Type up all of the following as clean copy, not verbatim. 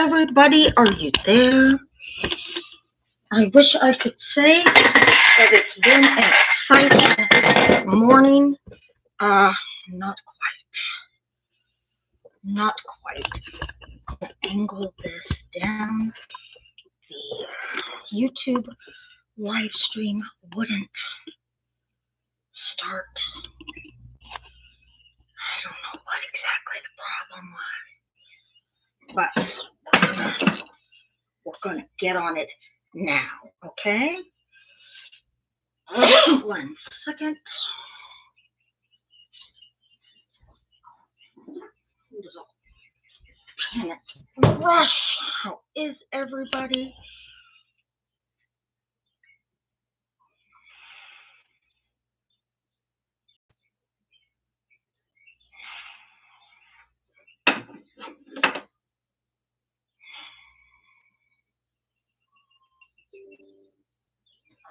everybody? Are you there? I wish I could say that it's been an exciting morning. Not not quite. I'll angle this down. The YouTube live stream wouldn't start. I don't know what exactly the problem was, but we're going to get on it now, okay? 1 second. Rush. How is everybody?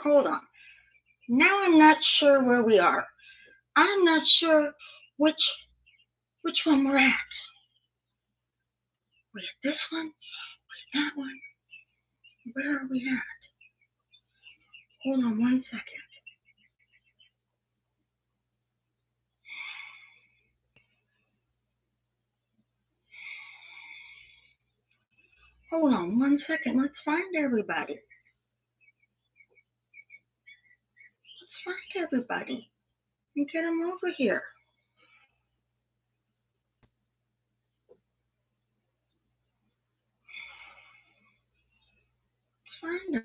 Hold on. Now I'm not sure where we are. I'm not sure which one we're at. We're at this one, we're at that one. Where are we at? Hold on 1 second. Hold on 1 second. Let's find everybody. And get them over here. Let's find them.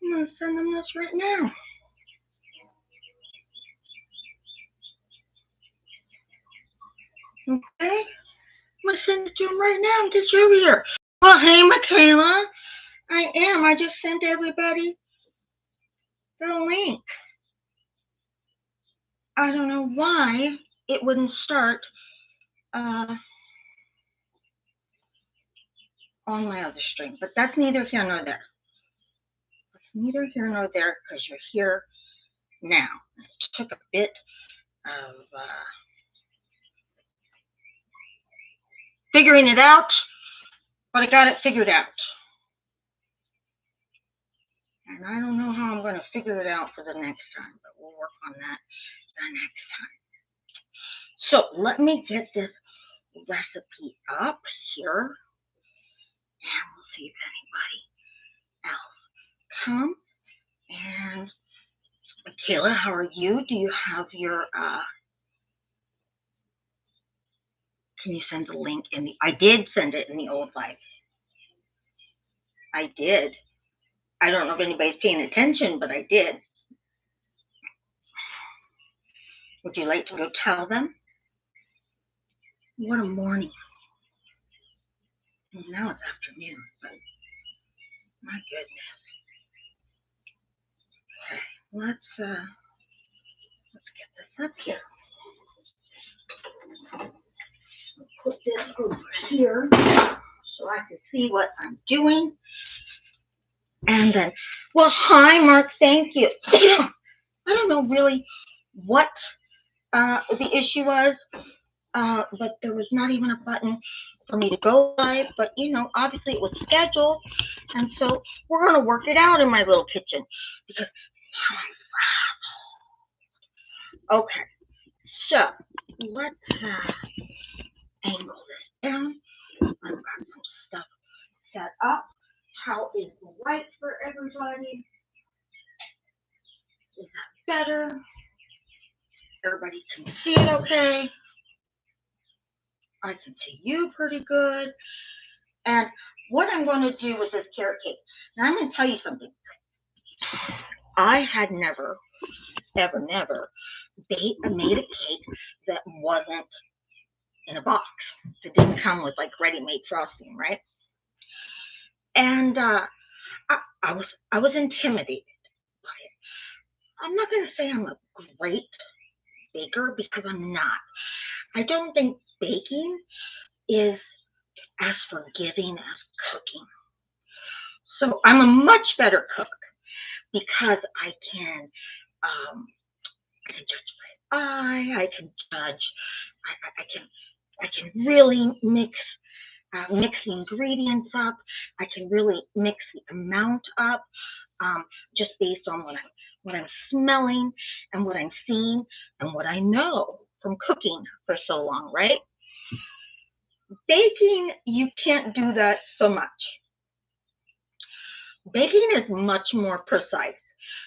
I'm going to send them this right now. Okay? I'm going to send it to them right now and get you over here. Oh, hey, Michaela. I am. I just sent everybody the link. I don't know why it wouldn't start on my other stream, but that's neither here nor there. It's neither here nor there because you're here now. It took a bit of figuring it out, but I got it figured out. And I don't know how I'm going to figure it out for the next time, but we'll work on that the next time. So let me get this recipe up here, and we'll see if anybody else comes. And Michaela, how are you? Do you have your, can you send the link in the, I did send it in the old life. I did. I don't know if anybody's paying attention, but I did. Would you like to go tell them? What a morning. Well, now it's afternoon, but my goodness. Okay, let's get this up here. I'll put this over here so I can see what I'm doing. And then, well, hi, Mark, thank you. I don't know really what the issue was, but there was not even a button for me to go live, but you know, obviously it was scheduled, and so we're going to work it out in my little kitchen because okay, so let's angle this down. I've got some stuff set up. How is right for everybody? Is that better? Everybody can see it okay. I can see you pretty good. And what I'm going to do with this carrot cake, now I'm going to tell you something. I had never made a cake that wasn't in a box. It didn't come with like ready-made frosting, right? And I was intimidated by it. I'm not going to say I'm a great baker because I'm not. I don't think baking is as forgiving as cooking. So I'm a much better cook because I can just I can judge. I can really mix the ingredients up. I can really mix the amount up, just based on what I'm smelling and what I'm seeing and what I know from cooking for so long, right? Baking, you can't do that so much. Baking is much more precise.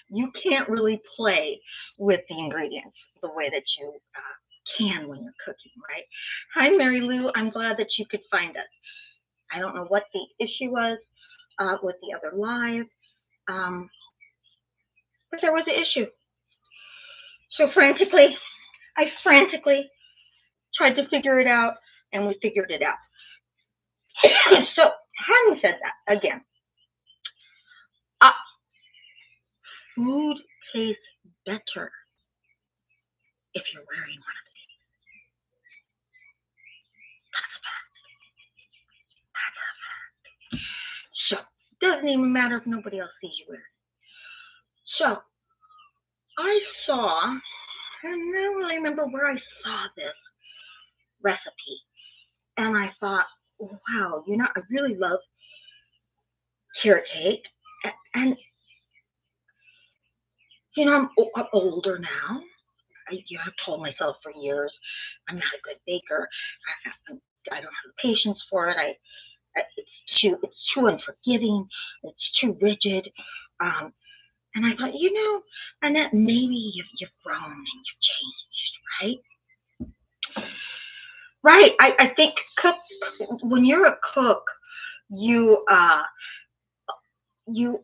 You can't really play with the ingredients the way that you can when you're cooking, right? Hi, Mary Lou. I'm glad that you could find us. I don't know what the issue was with the other live, um, but there was an issue. So I frantically tried to figure it out, and we figured it out. So, having said that, again, uh, food tastes better if you're wearing one of these. So, it doesn't even matter if nobody else sees you wearing it. So, I saw, I don't really remember where I saw this recipe, and I thought, wow, I really love carrot cake, and I'm older now. I've told myself for years I'm not a good baker. I don't have the patience for it. It's too unforgiving. It's too rigid. Um, and I thought, Annette, maybe you've grown and you've changed, right? Right. I think when you're a cook, you you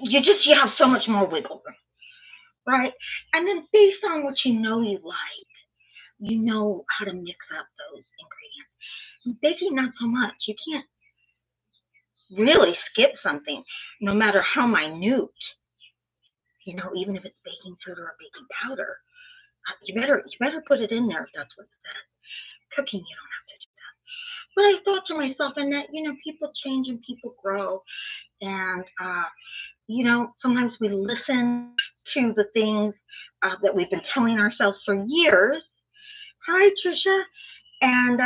you have so much more wiggle room, right? And then based on what you like, you know how to mix up those ingredients. Baking, not so much. You can't really skip something, no matter how minute. Even if it's baking soda or baking powder, you better put it in there if that's what's said. Cooking, you don't have to do that. But I thought to myself, Annette, people change and people grow, and sometimes we listen to the things that we've been telling ourselves for years. Hi, Trisha. And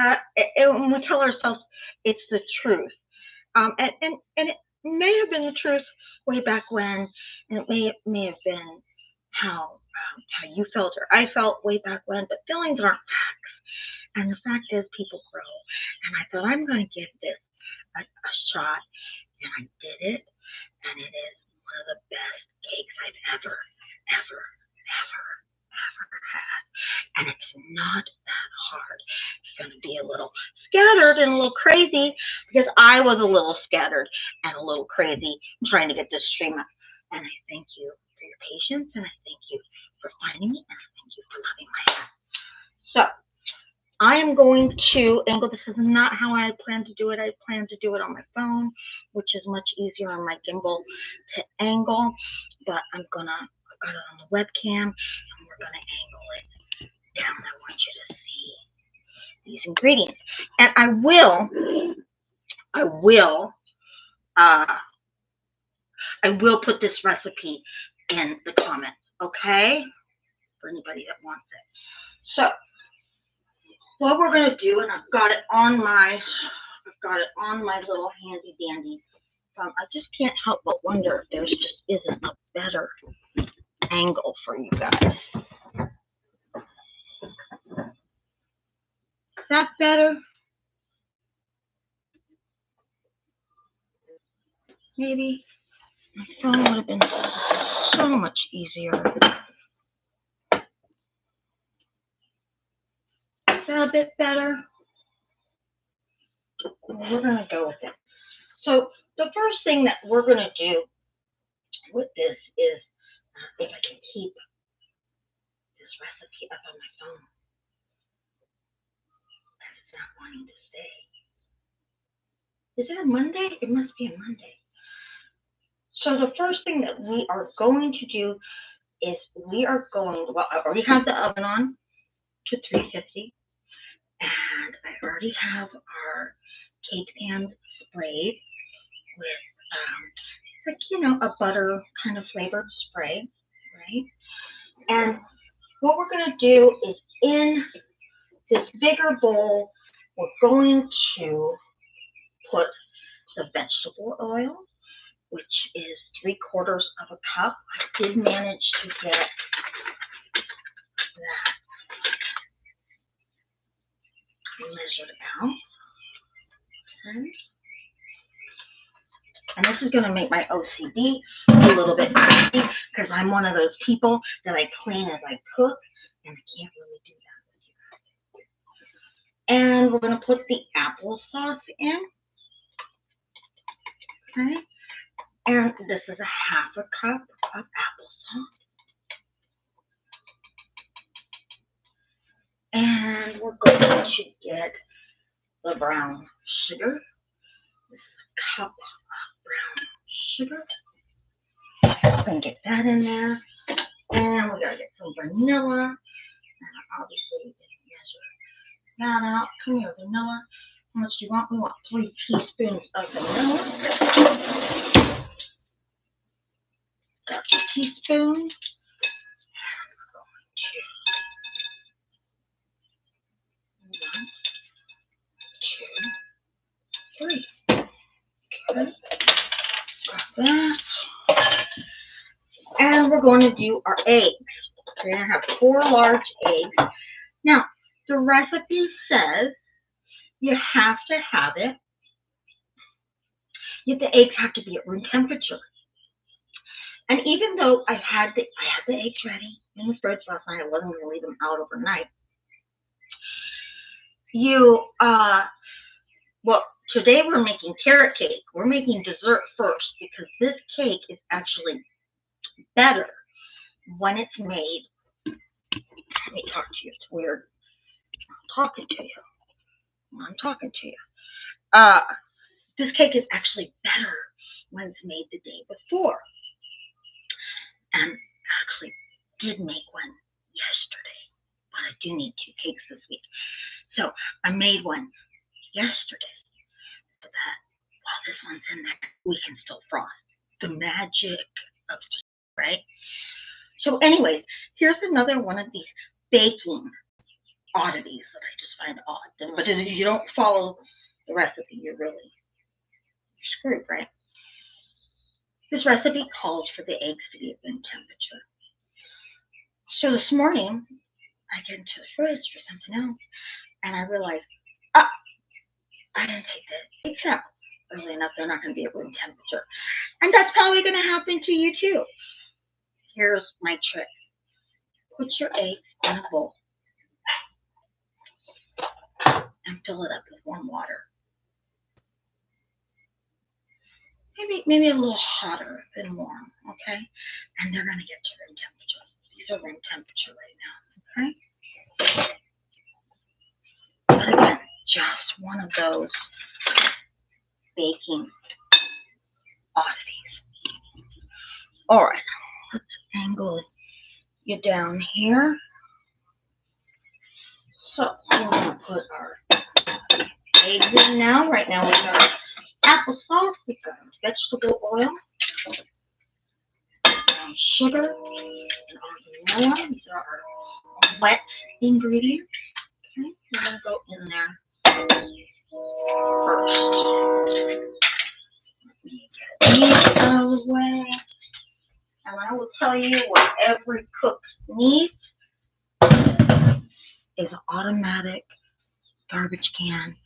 we tell ourselves it's the truth. And it may have been the truth way back when, and it may have been how you felt or I felt way back when, but feelings aren't facts. And the fact is, people grow. And I thought, I'm going to give this a shot, and I did it, and it is one of the best cakes I've ever, ever, ever, ever had. And it's not that hard. It's going to be a little scattered and a little crazy because I was a little scattered and a little crazy trying to get this stream up. And I thank you for your patience, and I thank you for finding me, and I thank you for loving my hair. So I am going to angle. This is not how I plan to do it. I plan to do it on my phone, which is much easier on my gimbal to angle. But I've got it on the webcam, and we're gonna angle it down. I want you to see these ingredients, and I will put this recipe in the comments, okay? For anybody that wants it. So what we're gonna do, and I've got it on my little handy dandy. I just can't help but wonder if there just isn't a better angle for you guys. Is that better? Maybe my phone would have been so much easier. Is that a bit better? We're going to go with it. So the first thing that we're going to do with this is, if I can keep this recipe up on my phone, it's not wanting to stay. Is it a Monday? It must be a Monday. So the first thing that we are going to do is I already have the oven on to 350, and I already have our cake pan sprayed with, a butter kind of flavored spray. And what we're going to do is in this bigger bowl, we're going to put the vegetable oil, which is 3/4 of a cup. I did manage to get that measured out. Okay. And this is going to make my OCD a little bit crazy because I'm one of those people that I clean as I cook, and I can't really do that. And we're going to put the applesauce in. Okay. And this is a 1/2 cup of applesauce. And we're going to get the brown sugar. This is a cup of brown sugar. We're going to get that in there. And we're going to get some vanilla. And obviously, you can measure that out. Come here, vanilla. How much do you want? We want 3 teaspoons of vanilla. Got 2 teaspoons. That. And we're going to do our eggs. We're going to have 4 large eggs. Now, the recipe says you have to have it. The eggs have to be at room temperature. And even though I had the eggs ready in the fridge last night, I wasn't going to leave them out overnight. Well, today we're making carrot cake. We're making dessert first because this cake is actually better when it's made. Let me talk to you. It's weird. I'm talking to you. This cake is actually better when it's made the day before. And I actually did make one yesterday, but I do need 2 cakes this week. So I made one yesterday so that while this one's in there, we can still frost. The magic of tea, right? So anyways, here's another one of these baking oddities that I just find odd. But if you don't follow the recipe, you're screwed, right? This recipe calls for the eggs to be at room temperature. So this morning, I get into the fridge for something else, and I realized, I didn't take the eggs out early enough. They're not going to be at room temperature. And that's probably going to happen to you too. Here's my trick. Put your eggs in a bowl and fill it up with warm water. Maybe a little hotter than warm, okay? And they're going to get to room temperature. These are room temperature right now, okay? But again, just one of those baking oddities. All right, let's angle you down here. So we're going to put our eggs in now. Right now we got our applesauce, we've got our vegetable oil, sugar, and our vanilla. These are our wet ingredients. Okay, we're going to go in there first. Let me get these out of the way. And I will tell you what every cook needs is an automatic garbage can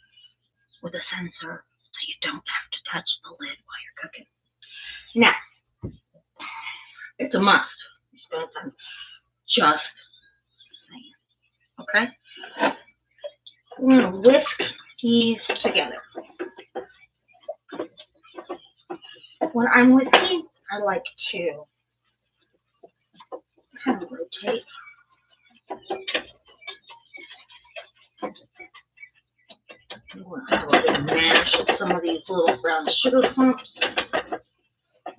with a sensor so you don't have to touch the lid while you're cooking. Now, it's a must. I'm just saying. Okay? We're going to whisk these together. When I'm whisking, I like to kind of rotate. I'm going to have a big mash of some of these little brown sugar clumps.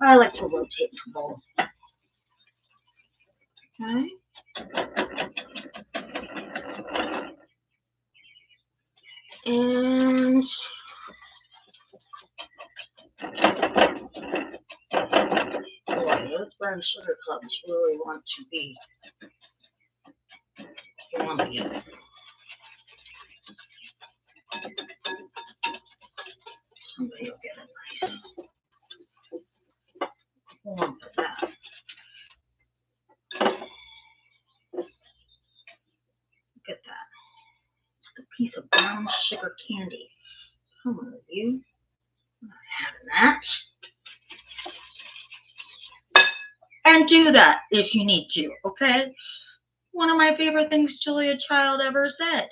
I like to rotate the bowl. Okay. And boy, those brown sugar clumps really want to be Columbia. Somebody will get a nice lump of that. Look at that. It's a piece of brown sugar candy. Come on, you. I'm not having that. And do that if you need to, okay? One of my favorite things Julia Child ever said.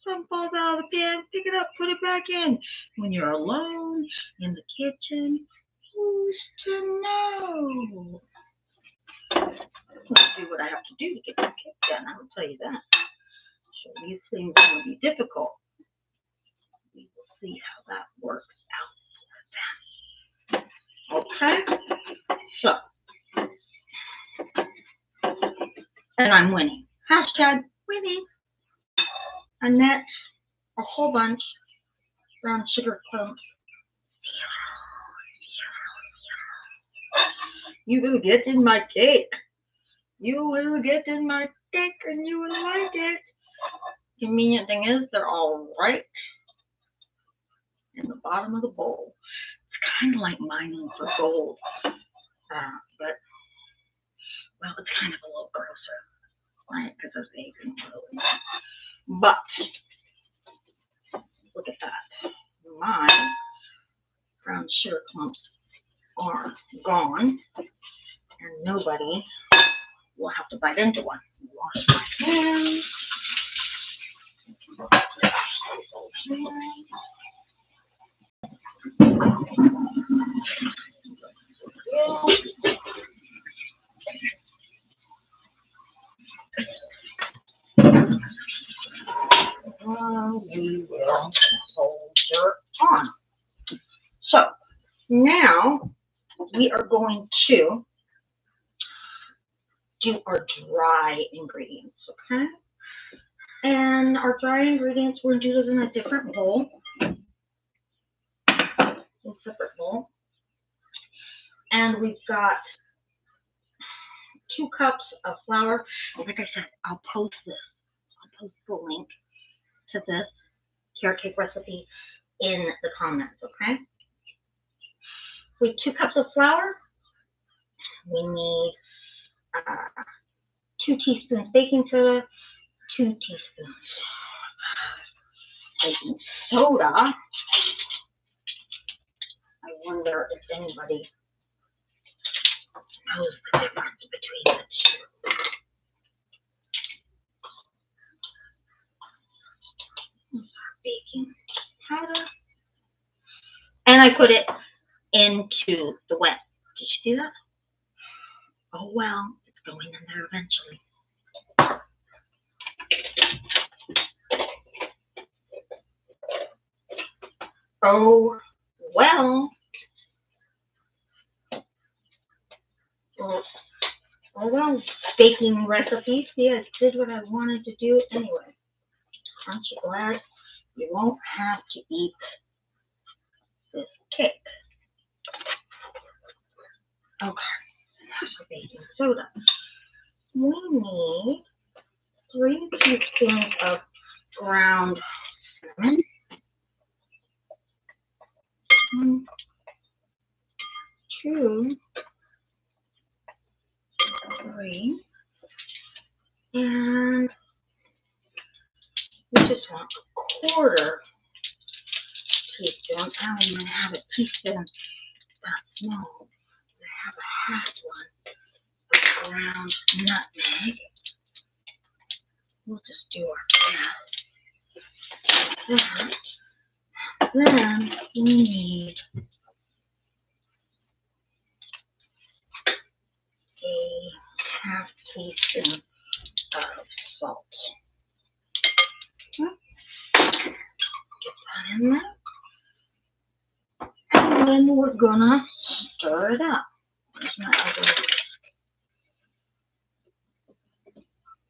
Something falls out of the pan, pick it up, put it back in. When you're alone in the kitchen, who's to know? Let's see what I have to do to get the cake done, I will tell you that. So these things will be difficult. We will see how that works out. Okay? So, and I'm winning. Hashtag winning. Annette, a whole bunch. Brown sugar clumps. You will get in my cake. You will get in my cake and you will like it. Convenient thing is, they're all right in the bottom of the bowl. It's kind of like mining for gold. But, well, it's kind of a little grosser, right? Because there's eggs in it. But, look at that. My brown sugar clumps are gone, and nobody will have to bite into one. Wash my hands. We will soldier on. So now we are going to do our dry ingredients, okay? And our dry ingredients, we're going to do those in a different bowl, a separate bowl. And we've got 2 cups of flour. And like I said, I'll post this. I'll post the link to this carrot cake recipe in the comments, okay? We have 2 cups of flour. We need 2 teaspoons baking soda, 2 teaspoons baking soda. I wonder if anybody knows the difference between the two. Baking powder. And I put it into the wet. Did you see that? Oh well, it's going in there eventually. Oh well. Oh well, baking recipe. See, I did what I wanted to do anyway. Aren't you glad you won't have to eat this cake? Okay, for baking soda. We need 3 teaspoons of ground cinnamon. 1, 2, 3, and we just want a 1/4 teaspoon. I don't even have a teaspoon that small. I have a 1/2 one of ground nutmeg. We'll just do our best. Then we need a 1/2 teaspoon of salt. Get that in there. And then we're gonna stir it up. There's my other whisk.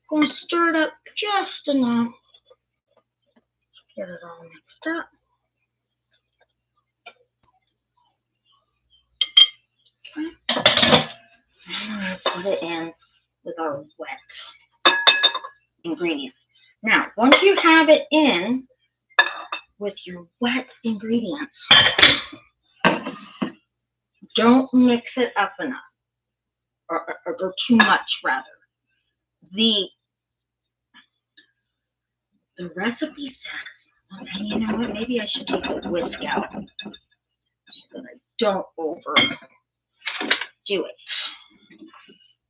Gonna stir it up just enough. Get it all mixed up. Okay. And we put it in with our wet ingredients. Now, once you have it in with your wet ingredients, don't mix it up enough, or too much, rather. The recipe says, okay, you know what, maybe I should take a whisk out so that I don't overdo it.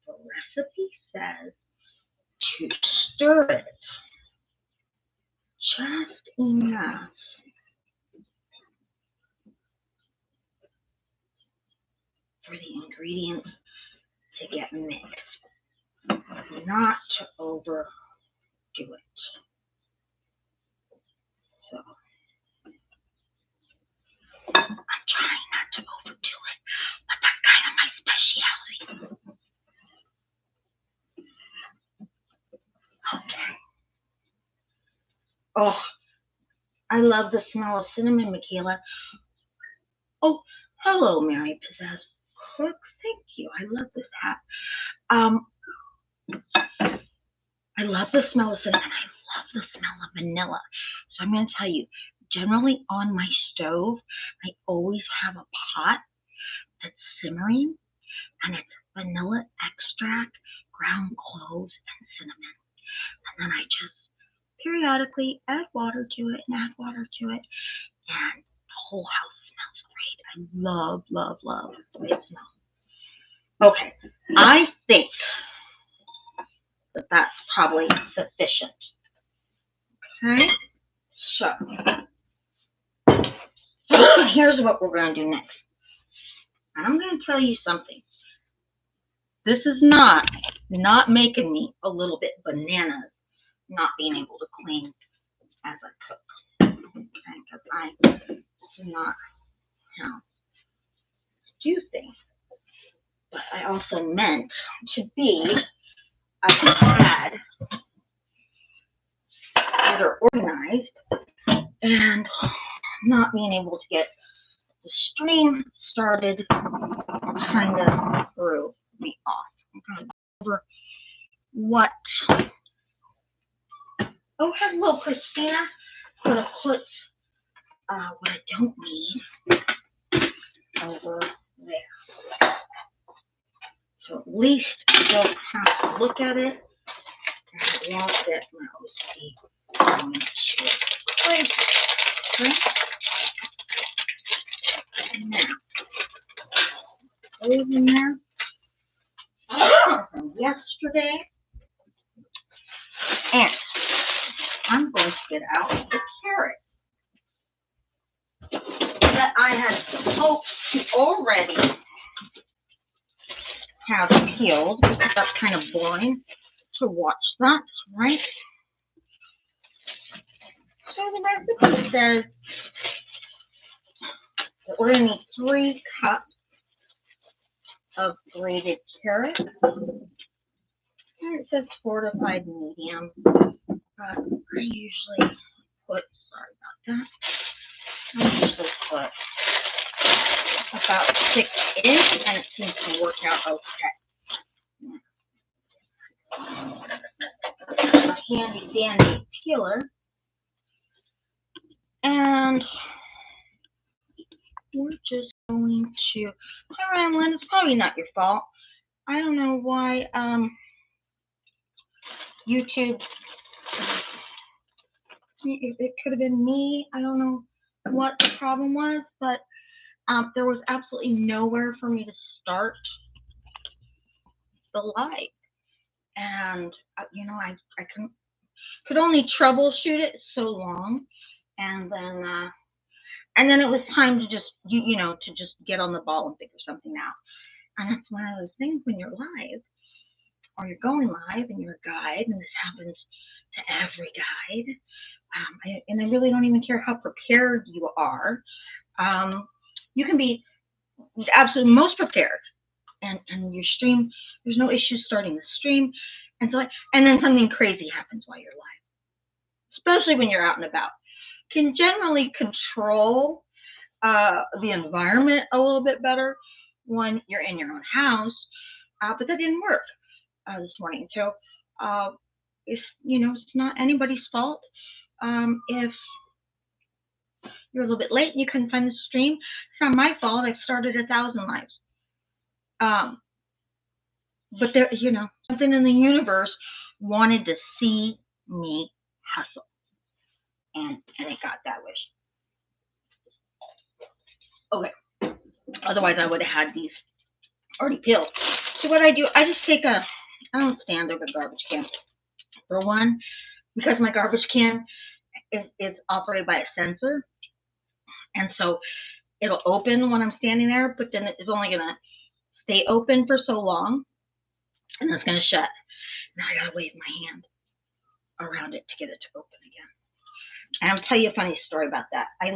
The recipe says to stir it just enough for the ingredients to get mixed, not to overdo it. So I'm trying not to overdo it, but that's kind of my specialty. Okay. Oh, I love the smell of cinnamon, Michaela. Oh, hello, Mary Pizzazz Cook. Thank you. I love this hat. I love the smell of cinnamon. I love the smell of vanilla. So I'm going to tell you, generally on my stove, I always have a pot that's simmering, and it's vanilla extract, ground cloves, and cinnamon. And then I just periodically add water to it and add water to it, and the whole house smells great. I love, love, love the way it smells. Okay, I think that that's probably sufficient. Okay, so here's what we're going to do next. I'm going to tell you something. This is not making me a little bit bananas not being able to clean as I cook. Okay, because I do not how to do things. But I also meant to be a tad better organized, and not being able to get the stream started kind of threw me off. I'm going to go over what. Oh, hello, Christina. I'm going to put what I don't need over there. So at least I don't have to look at it, and I won't get my OCD going to it. Okay. Now, over there from yesterday, and I'm going to get out the carrot that I had hoped to already have peeled, because that's kind of boring to watch that, right? So the recipe says that we're going to need 3 cups of grated carrot. And it says fortified medium. I usually put, sorry about that, I usually put about 6-ish, and it seems to work out okay. A handy dandy peeler. And we're just going to, hi Ramlin, it's probably not your fault. I don't know why YouTube, it could have been me. I don't know what the problem was, but there was absolutely nowhere for me to start the live. And, you know, I could only troubleshoot it so long. And then it was time to just, you know, to just get on the ball and figure something out. And that's one of those things when you're live, or you're going live and you're a guide, and this happens to every guide. And I really don't even care how prepared you are. You can be absolutely most prepared, and your stream, there's no issue starting the stream, and then something crazy happens while you're live, especially when you're out and about. Can generally control the environment a little bit better when you're in your own house, but that didn't work this morning. So It's, it's not anybody's fault. If you're a little bit late and you couldn't find the stream, it's not my fault. I've started 1,000 lives. But there, something in the universe wanted to see me hustle, and it got that wish. Okay. Otherwise, I would have had these already peeled. So what I do, I just take I don't stand over the garbage can. For one, because my garbage can is operated by a sensor, and so it'll open when I'm standing there, but then it's only gonna stay open for so long, and it's gonna shut. Now I gotta wave my hand around it to get it to open again. And I'll tell you a funny story about that. I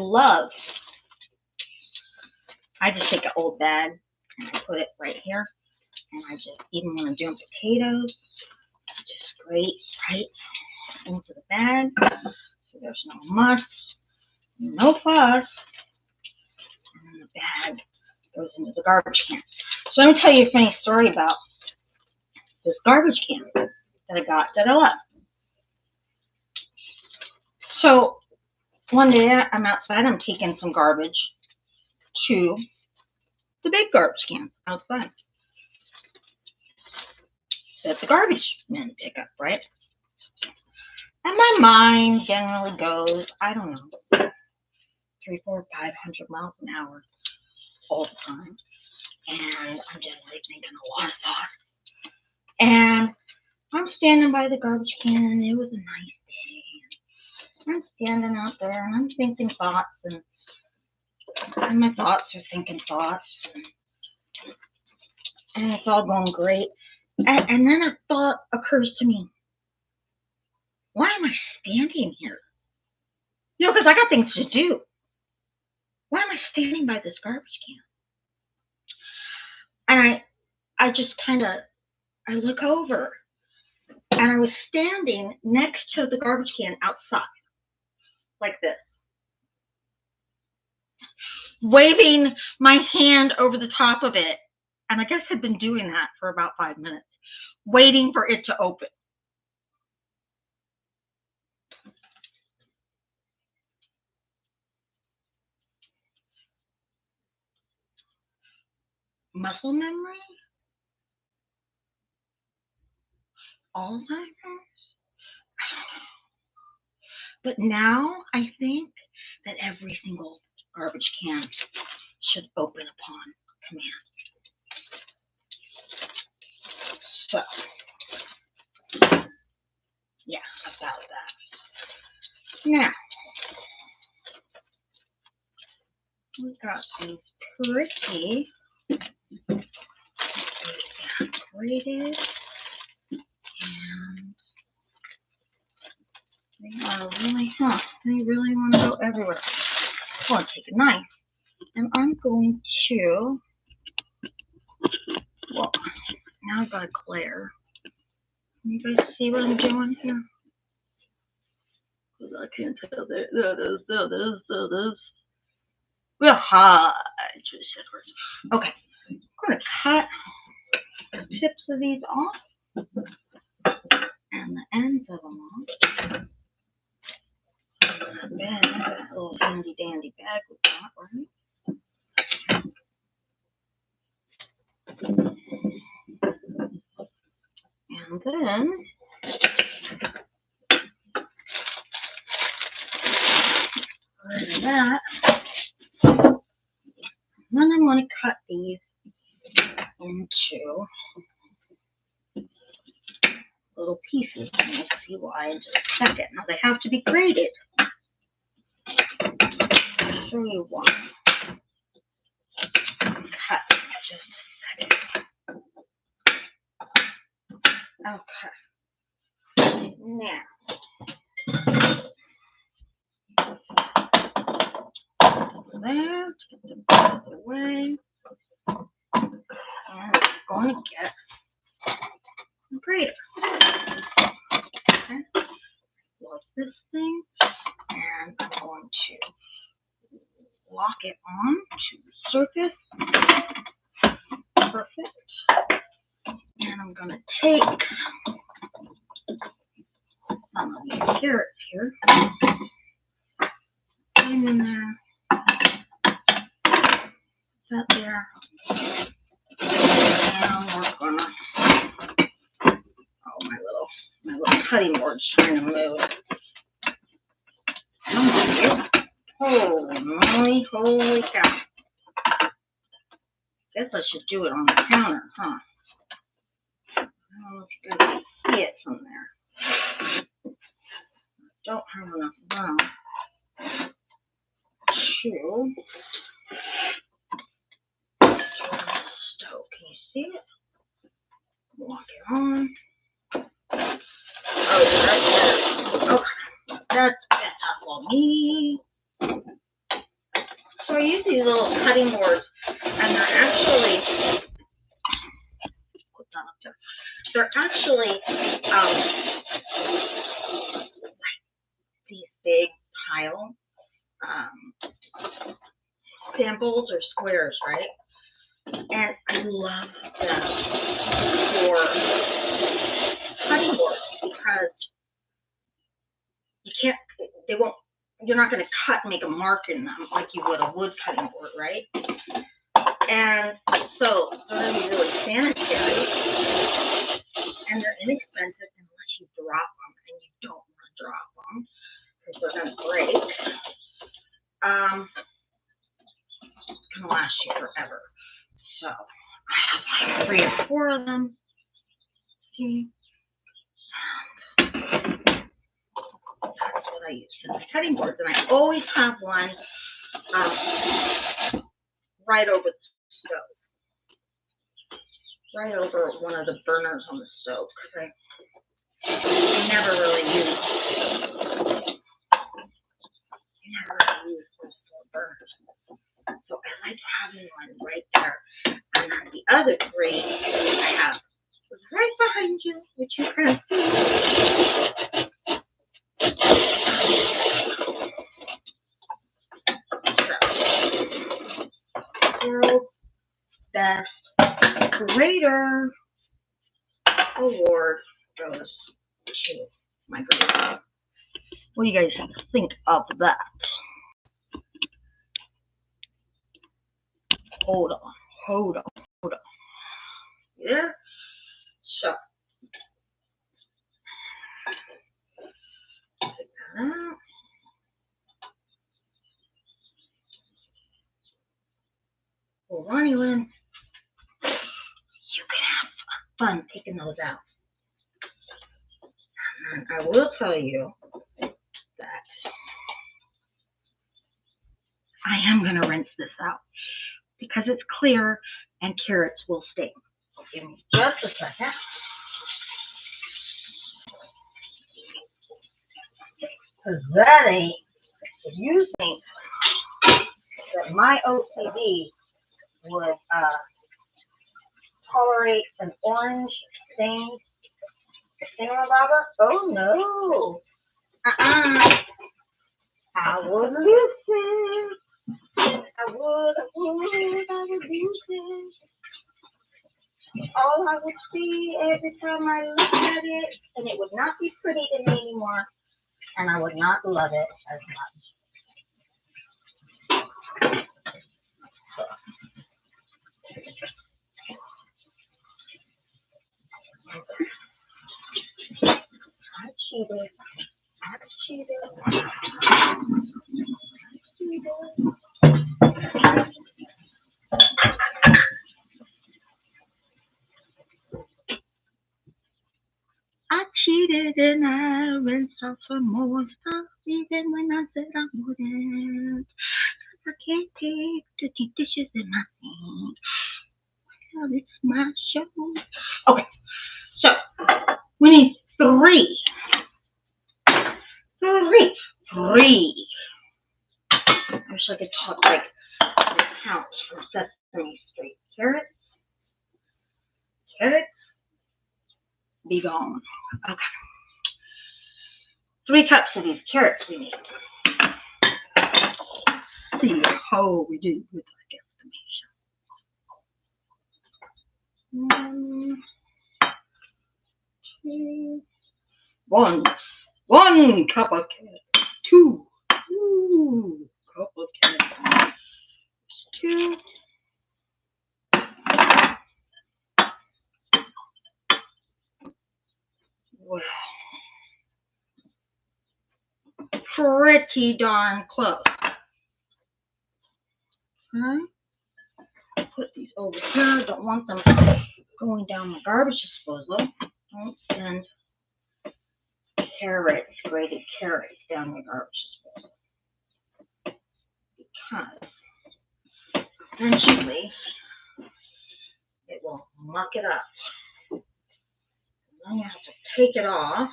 just take an old bag and I put it right here, and I just, even when I'm doing potatoes, just scrape right into the bag, so there's no muss, no fuss, and then the bag goes into the garbage can. So I'm gonna tell you a funny story about this garbage can that I got that I love. So one day I'm outside, I'm taking some garbage to the big garbage can outside that the garbage men pick up, right? And my mind generally goes, I don't know, 300, 400, 500 miles an hour all the time. And I'm generally thinking a lot of thoughts. And I'm standing by the garbage can, and it was a nice day. I'm standing out there, and I'm thinking thoughts, and my thoughts are thinking thoughts, and it's all going great. And then a thought occurs to me. Why am I standing here? Because I got things to do. Why am I standing by this garbage can? And I just I look over, and I was standing next to the garbage can outside, like this, waving my hand over the top of it. And I guess I've been doing that for about 5 minutes, waiting for it to open. Muscle memory? Alzheimer's? But now I think that every single garbage can should open upon command. So, yeah, about that. Now, we've got these pretty decorated, and they are really, they really want to go everywhere. I'm going to take a knife, and I'm going to, well, now I've got a glare. Can you guys see what I'm doing here? I can't tell. There it is. Real high. Okay. I'm going to cut the tips of these off and the ends of them off. And then I got a little handy dandy bag with that, right? And then that. Then I'm going to cut these into little pieces, and you'll see why in just a second. Now they have to be graded. I'll show you why. Cut just a second. Okay. Now. There, get the out of the way. And I'm going to get a grater. Okay. Close this thing, and I'm going to lock it on to the surface. Perfect. And I'm going to take carrots here. Put them in there. That there. Now we're gonna. Oh, my little cutting board's trying to move. Come on, you. Holy moly, holy cow. Guess I should do it on the counter, huh? Oh, you can see it from there. Don't have enough room to stove. Can you see it? Walk it on. Oh, right there. Okay. That's all me. So I use these little cutting boards, and they're actually, put that up there. They're actually these big tile samples or squares, right? And I love them for cutting boards because you can't, they won't, you're not going to cut and make a mark in them like you would a wood cutting board, right? And so they're going to be really sanitary, and they're inexpensive unless you drop them, and you don't want to drop them because they're going to break. It's going to last you forever. So I have like 3 or 4 of them. See? That's what I use for the cutting boards, and I always have one right over the stove, right over one of the burners on the stove, because I never really use those 4 burners. So I like having one right there, and then the other 3 I have right behind you, which you can see. World's Best Grater Award goes to my grater. What do you guys think of that? Hold on. Yeah. So take that out. Well, Ronnie Lynn, you can have fun taking those out. And I will tell you that I am going to rinse this out because it's clear and carrots will stay. So give me just a second. Because that ain't, if you think that my OCD would tolerate an orange stained thingamabobber, oh no. I would listen. I would listen. All I would see every time I looked at it, and it would not be pretty to me anymore, and I would not love it as much. I cheated. I cheated and I rinsed off some more stuff, even when I said I wouldn't. 'Cause I can't take dirty dishes in my sink. Well, it's my show. Okay, so we need 3. I wish I could talk like the Count from Sesame Street. Carrots, be gone. Okay. 3 cups of these carrots we need. See how we do with our estimation. 1, 2, 1, 1 cup of carrots. 2 cup of carrots. 2. Well, pretty darn close. Okay. Put these over here. Don't want them going down the garbage disposal. Don't send grated carrots down the garbage disposal. Because eventually it will muck it up. Then you have to take it off.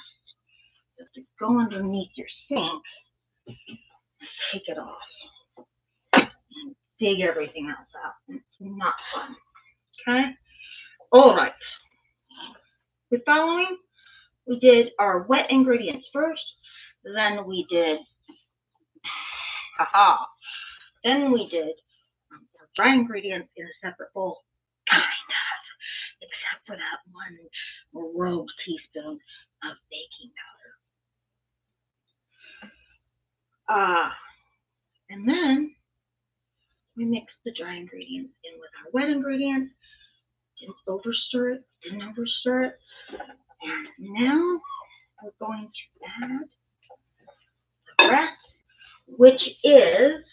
You have to go underneath your sink and take it off. And dig everything else out. It's not fun. Okay? All right. The following, we did our wet ingredients first. Then we did, then we did our dry ingredients in a separate bowl. Kind of. Except for that 1 rogue teaspoon of baking powder. And then we mixed the dry ingredients in with our wet ingredients. Didn't overstir it. And now we're going to add the rest, which is,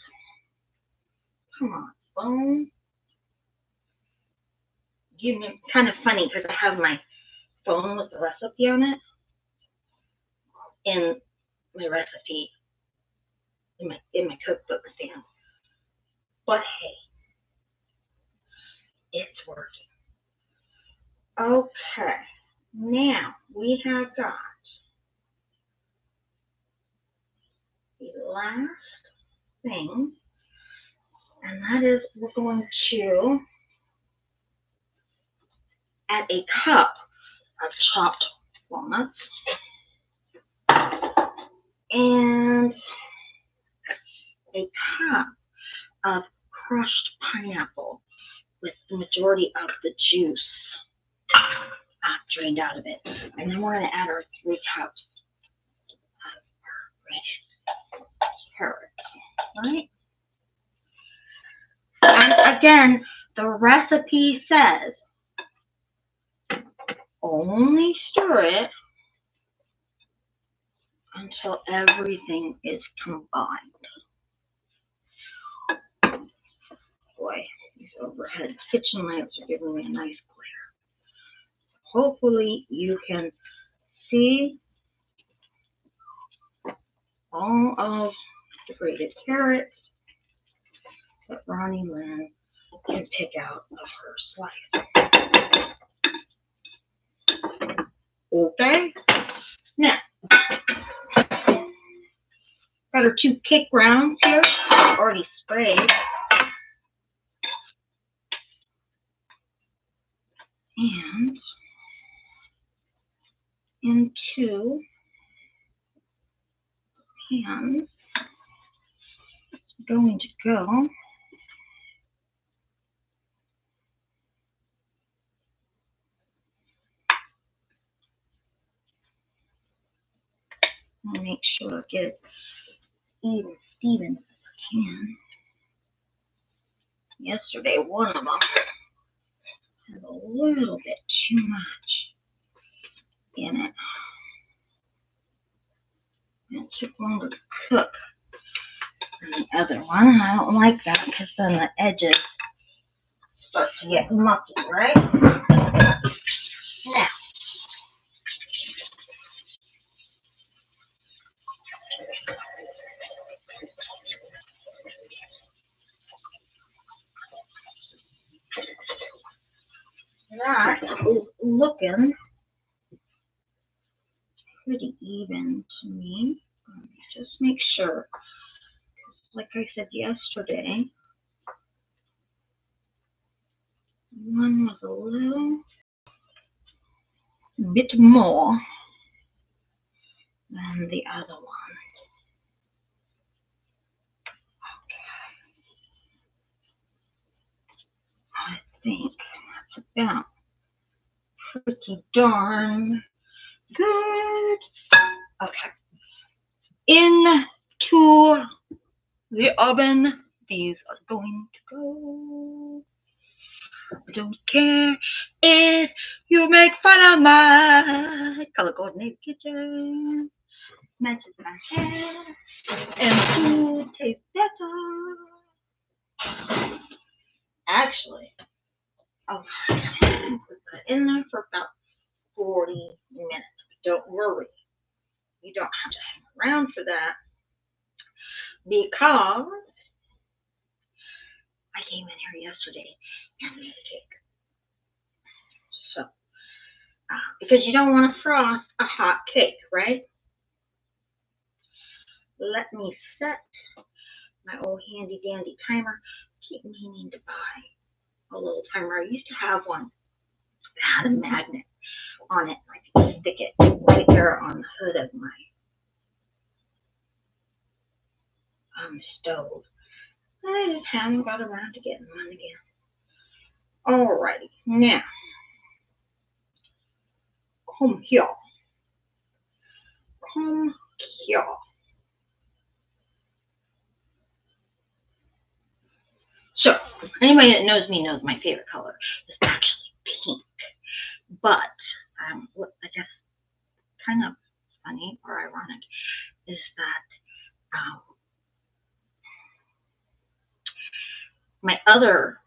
come on, phone. Kind of funny because I have my phone with the recipe on it in my recipe in my cookbook stand. But hey, it's working. Okay, now we have got the last thing, and that is we're going to add a cup of chopped walnuts and a cup of crushed pineapple with the majority of the juice drained out of it. And then we're going to add our 3 cups of our red carrots, right? And again, the recipe says only stir it until everything is combined. Boy, these overhead kitchen lamps are giving me a nice glare. Hopefully you can see all of the grated carrots that Ronnie Lynn can pick out of her slice. Okay, now got our 2 cake rounds here already sprayed. And into pans going to go I'll make sure I get it even Steven as I can. Yesterday one of them had a little bit too much in it. It took longer to cook than the other one, and I don't like that because then the edges start to get mucky, right? Now, that is looking pretty even to me. Just make sure. Like I said yesterday, one was a little bit more than the other one. Okay. I think that's about pretty darn good. Okay. into the oven. These are going to go. I don't care if you make fun of my color coordinated kitchen. Matches my hair and food tastes better. Actually, I'll put that in there for about 40 minutes. Don't worry, you don't have to hang around for that because I came in here yesterday and made a cake. So, because you don't want to frost a hot cake, right? Let me set my old handy dandy timer. Keep meaning to buy a little timer. I used to have one that had a magnet on it. I could stick it right there on the hood of my stove. I just haven't got around to getting one again. Alrighty, now come here. Come here. So, anybody that knows me knows my favorite color is actually pink. But, what I guess kind of funny or ironic is that my other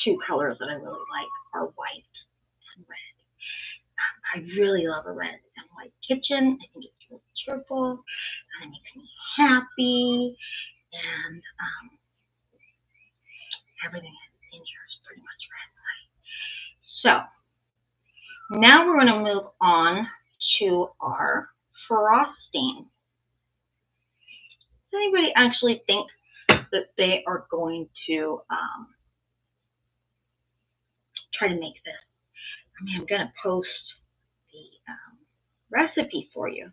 two colors that I really like are white and red. I really love a red and white kitchen. I think it's really cheerful and it makes me happy, and everything in here is pretty much red and white. So now we're going to move on to our frosting. Does anybody actually think that they are going to try to make this? I mean, I'm going to post the recipe for you,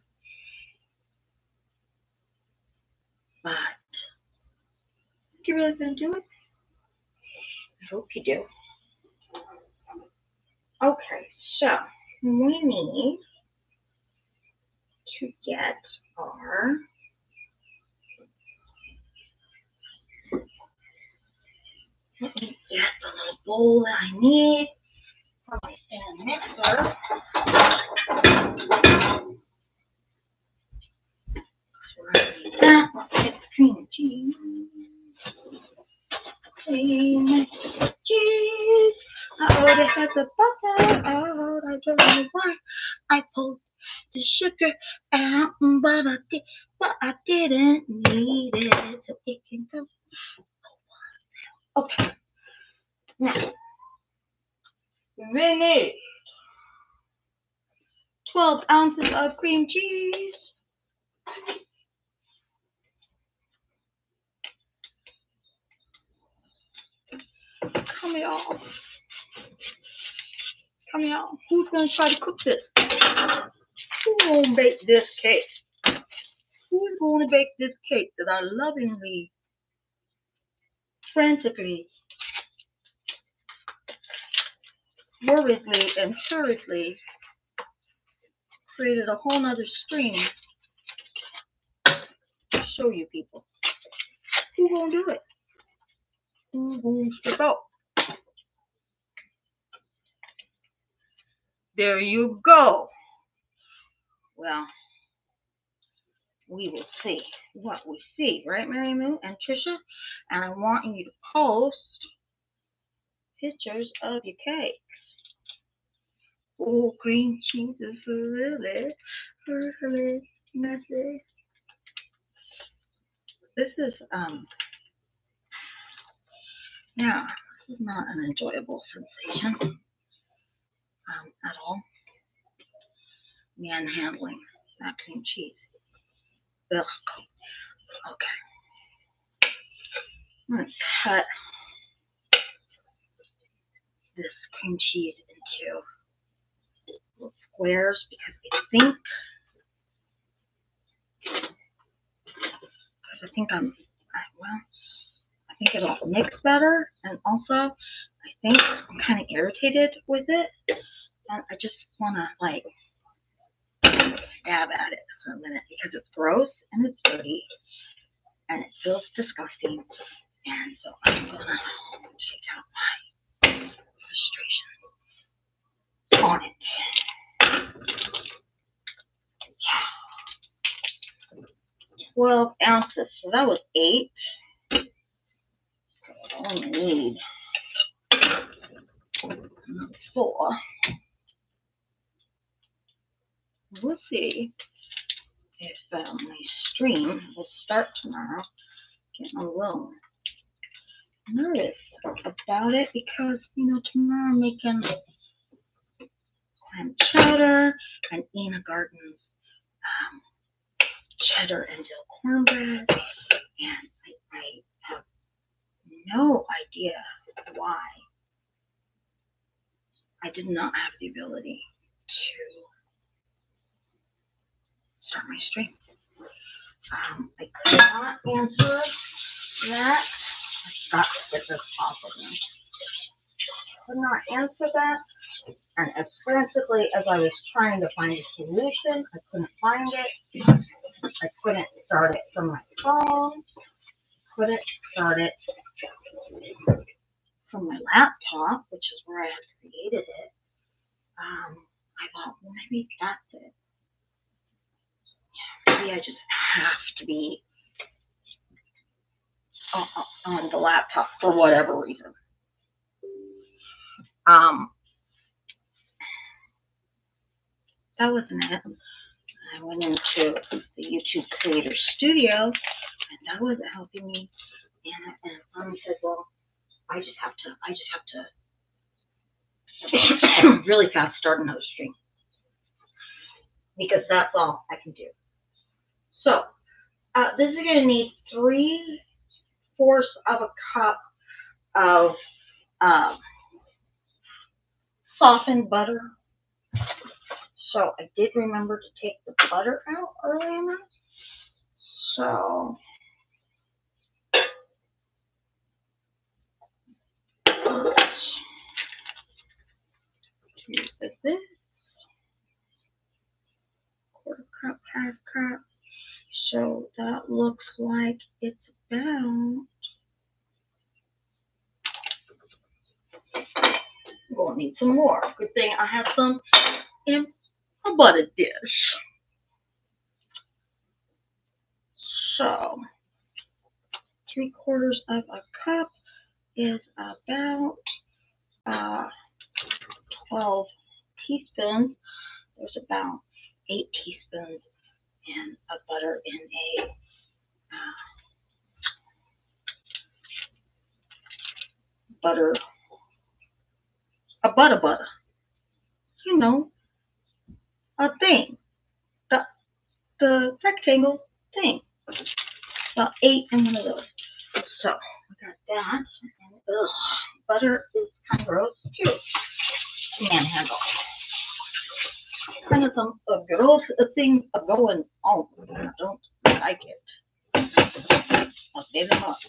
but you really going to do it? I hope you do. Okay, so we need to get our let me get the little bowl that I need for my stand mixer. That let's get the cream cheese. Cream cheese. I already had the butter out. I don't know why I pulled the sugar out, but I didn't need it, so it can go. Okay. Now, we need 12 ounces of cream cheese. Come y'all. Come y'all. Who's going to try to cook this? Who's going to bake this cake? Who's going to bake this cake that I lovingly, frantically, worriedly, and hurriedly created a whole nother screen to show you people? Who's going to do it? Who's going to step out? There you go. Well, we will see what we see, right, Mary Moo and Trisha? And I want you to post pictures of your cakes. Oh, cream cheese is really messy. This is yeah, this is not an enjoyable sensation at all. Manhandling that cream cheese. Ugh. Okay. I'm going to cut this cream cheese into little squares because I think it'll mix better, and also I think I'm kind of irritated with it, and I just want to like stab at it. for a minute because it's gross and it's dirty and it feels disgusting. And so I'm gonna take out my frustration on it. 12 ounces, so that was 8. I only need 4. We'll see if my stream will start tomorrow. Getting a little nervous about it because, tomorrow I'm making clam chowder and Ina Garden's cheddar and dill cornbread, and I have no idea why I did not have the ability to start my stream. I could not answer that. I got to get this off of me. Could not answer that. And as frantically as I was trying to find a solution, I couldn't find it. I couldn't start it from my phone. Couldn't start it from my laptop, which is where I had created it. I thought, well, maybe that's it. Maybe I just have to be on the laptop for whatever reason. That wasn't it. I went into the YouTube Creator Studio, and that wasn't helping me. And Mommy said, well, I just have to really fast start another stream because that's all I can do. So this is going to need 3/4 of a cup of softened butter. So I did remember to take the butter out early enough. So this 1/4 cup, 1/2 cup. So that looks like it's about. We'll need some more. Good thing I have some in a butter dish. So 3/4 of a cup is about 12 teaspoons. There's about 8 teaspoons in a butter in a butter. A thing. The rectangle thing. About 8 in one of those. So I got that. And butter is kind of gross too. Manhandle. Kind of a gross thing going on. I don't like it. Not very much.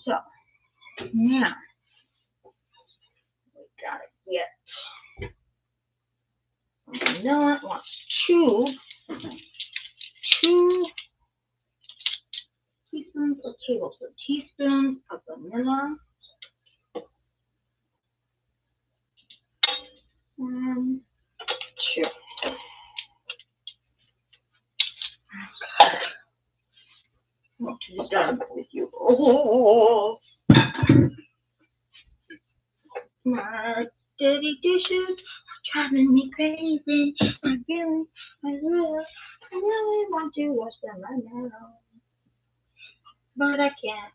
So now we gotta get. Vanilla. I want two teaspoons or tablespoons. Teaspoons of vanilla. 1, 2. What is done with you? Oh, my dirty dishes are driving me crazy. I really want to wash them right now, but I can't.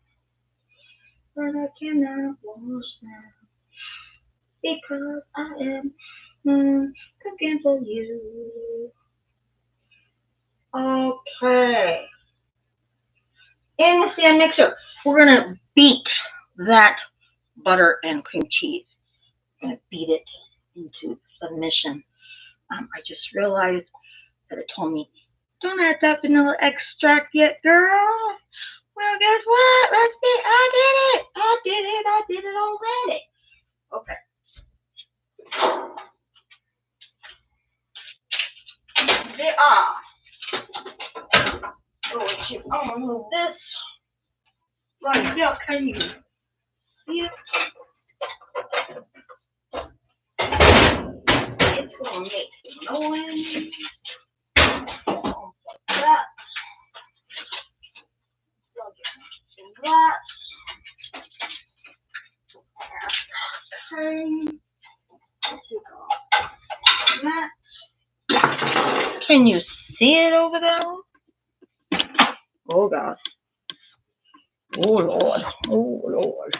But I cannot wash them because I am cooking for you. Okay. In the stand mixer, we're gonna beat that butter and cream cheese. I'm gonna beat it into submission. I just realized that it told me, don't add that vanilla extract yet, girl. Well, guess what? I did it already. Okay. They remove this. Right here, can you see it? It's gonna make noise. Like that. Plug it into that. Okay. That. Can you see it over there? Oh gosh. Oh Lord. Oh Lord.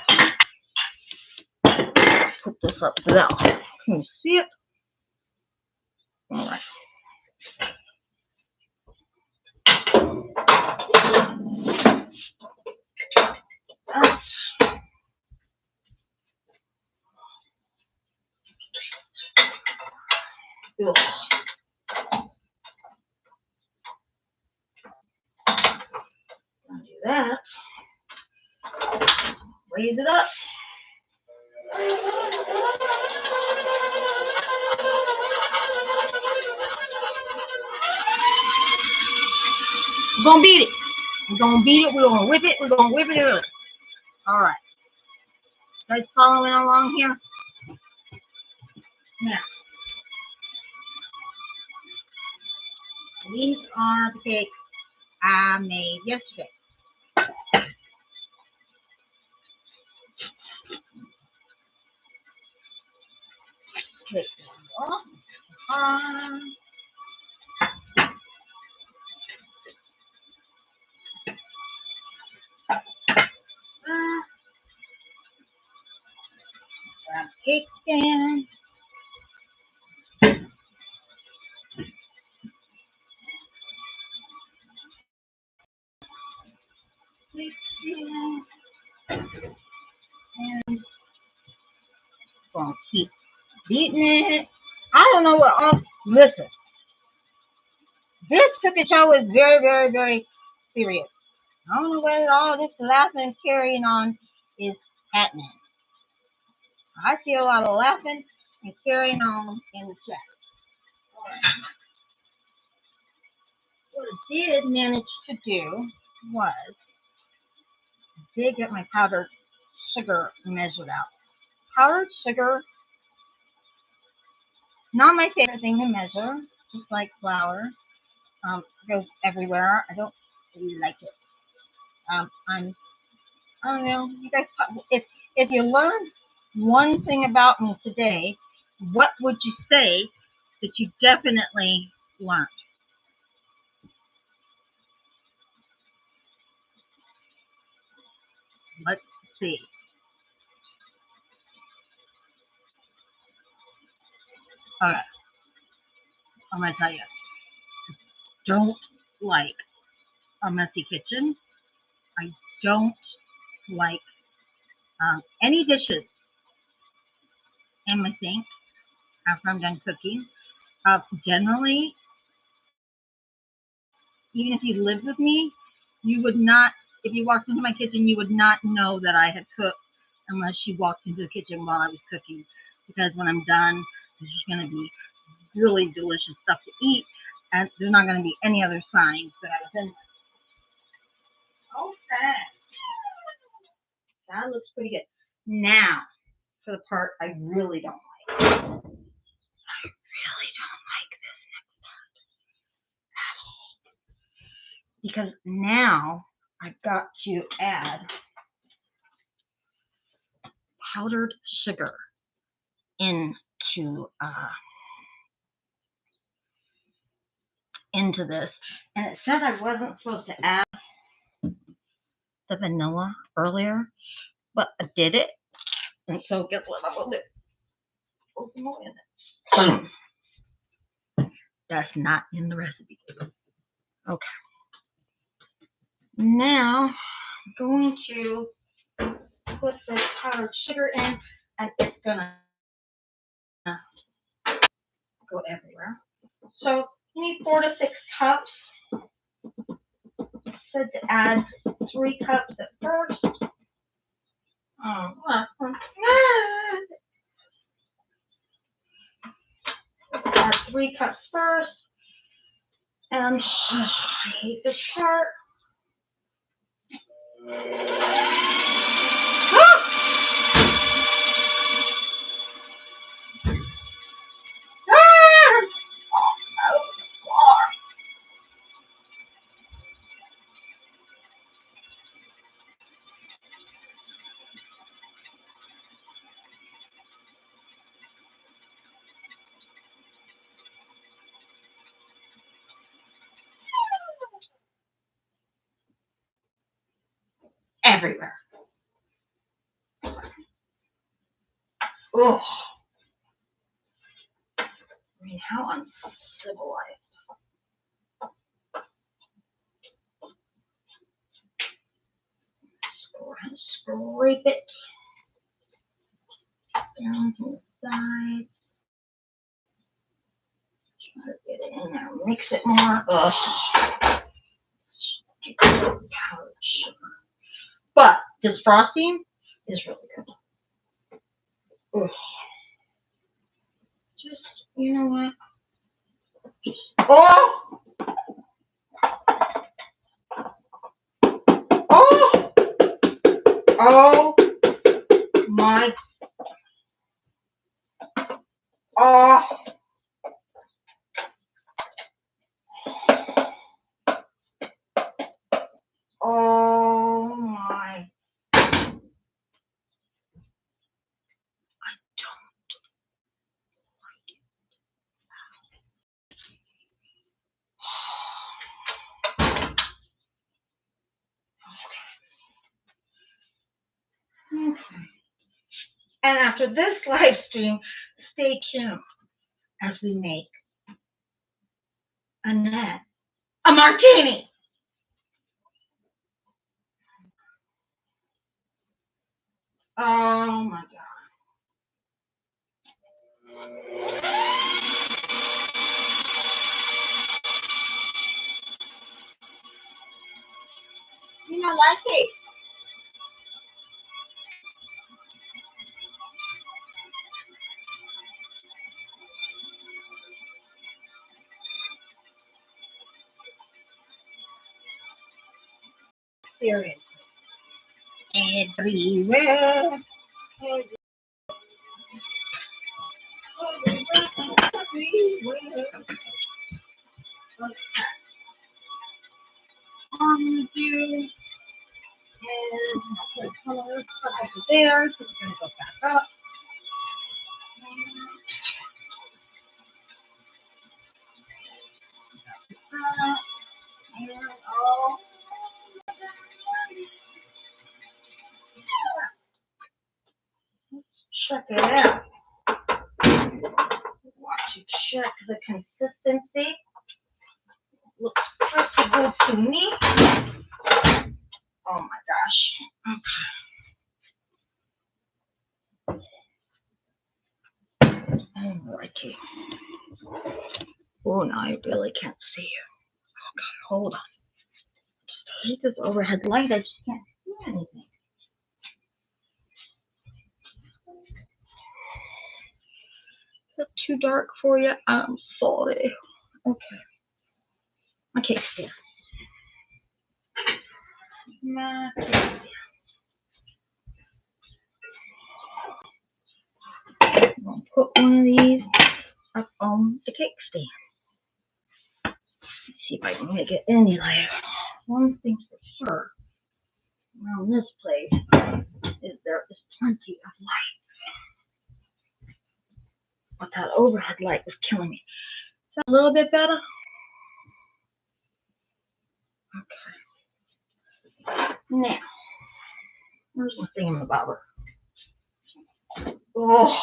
Put this up there. Can you see it? All right. Ugh. Do that. Raise it up. We're gonna beat it. We're gonna beat it. We're gonna whip it. We're gonna whip it up. All right. You guys following along here? Now, these are the cakes I made yesterday. Take them off. Grab cake stand. And gonna keep beating it. I don't know what else. Listen, this cookie show is very, very, very serious. I don't know whether all this laughing and carrying on is happening. I see a lot of laughing and carrying on in the chat. What I did manage to do was I did get my powdered sugar measured out. Powdered sugar, not my favorite thing to measure, just like flour. Goes everywhere. I don't really like it. I don't know. You guys, if you learned one thing about me today, what would you say that you definitely learned? Let's see. All right. I'm gonna tell you. Don't like a messy kitchen. I don't like any dishes in my sink after I'm done cooking. Generally, even if you lived with me, you would not, if you walked into my kitchen, you would not know that I had cooked unless you walked into the kitchen while I was cooking. Because when I'm done, there's just going to be really delicious stuff to eat, and there's not going to be any other signs that I was in. Okay. That looks pretty good. Now, for the part I really don't like. I really don't like this next part at all. Because now I've got to add powdered sugar into this. And it said I wasn't supposed to add the vanilla earlier, but I did it. And so guess what I'm going to do? That's not in the recipe. Okay. Now I'm going to put the powdered sugar in, and it's gonna go everywhere. So you need 4 to 6 cups. I said to add 3 cups at first. Add 3 cups first. And I hate this part. Everywhere. Ugh. I mean, how uncivilized. Scrape it down to the side. Try to get it in there. Mix it more. Ugh. Powdered sugar. But this frosting is really good. Ugh. Just, you know what? Oh! Oh! Oh my. Oh. Oh my. Okay. And after this live stream, stay tuned as we make Annette a martini. Oh my God. You know, like it. Seriously. Everywhere. Everywhere. On you. And I'll put colors over there. So we're going to go back up. And oh. Check it out. Watch it check the consistency. Looks pretty good to me. Oh my gosh. Alrighty. Oh, now I really can't see you. Oh God, hold on. I hate this overhead light. I just can't see anything. Is it too dark for you? I'm sorry. Okay. Okay, yeah. I'm going to put one of these up on the cake stand. Let's see if I can make it any lighter. One thing for sure around this place is there is plenty of light. But that overhead light was killing me. Is that a little bit better? Okay. Now, where's my thingamabobber? Oh,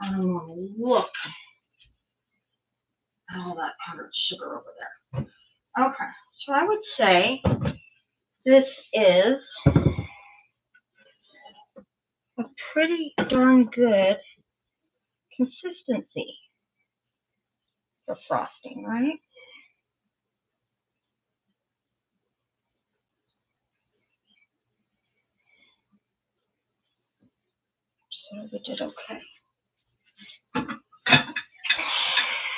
I don't want to look at all that powdered sugar over there. Okay, so I would say this is a pretty darn good consistency for frosting, right? So we did okay.